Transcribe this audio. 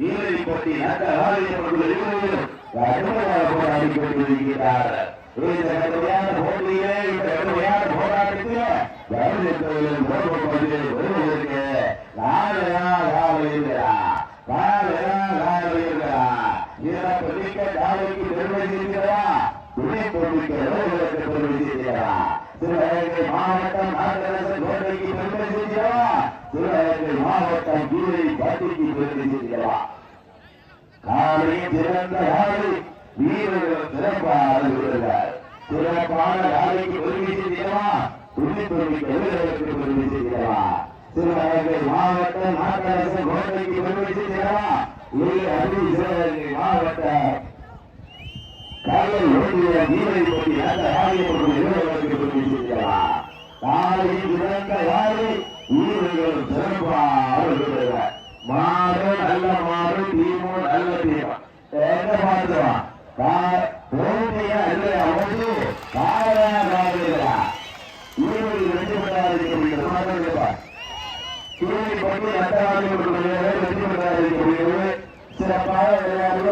இறுதி போட்டி நல்ல கடுமையாக போராடி கொண்டிருக்கிறார். இந்த கடுமையான போட்டியிலே இந்த கடுமையான போராட்டத்திலே வருவதற்கு சிறப்பிக்க காலைக்கு பெருமை செய்கிறா, துணை பொருளுக்கு பெருமை செய்கிறா. சிவகங்கை மாவட்டம் நாகரசன் கோட்டைக்கு பெருமை செய்கிறா, சிவகங்கை மாவட்டம் கீழே பட்டிக்கு பெருமை செய்கிறா. காலையில் சிறந்த காலை வீரர்கள் சிறப்பான வீரர்கள். சிறப்பான காலைக்கு பெருமை செய்கிறா, துணை பொருளுக்கு வீரர்களுக்கு பெருமை செய்கிறா. சிவகங்கை மாவட்டம் நாகரசன் கோட்டைக்கு பெருமை செய்கிறா. சிவகங்கை மாவட்ட காலையில் ஓடிய வீரை போட்டி அந்த ஆலயத்திற்கு வீரர்களுக்கு பெருமை செய்கிறார். காலையில் சிறந்த காலை வீரர்கள் சிறப்பாக வீரர்கள். மாடு நல்ல மாடு, தீமோ நல்ல தீமம். என்ன பார்த்துவான் போட்டிய அமர்ந்து காலையா வீரர்கள் வெற்றி பெற்றார். கீழே போட்டி அந்த ஆலயத்திற்கு வெற்றி பெற்றார். சிறப்பாக விளையாடுவது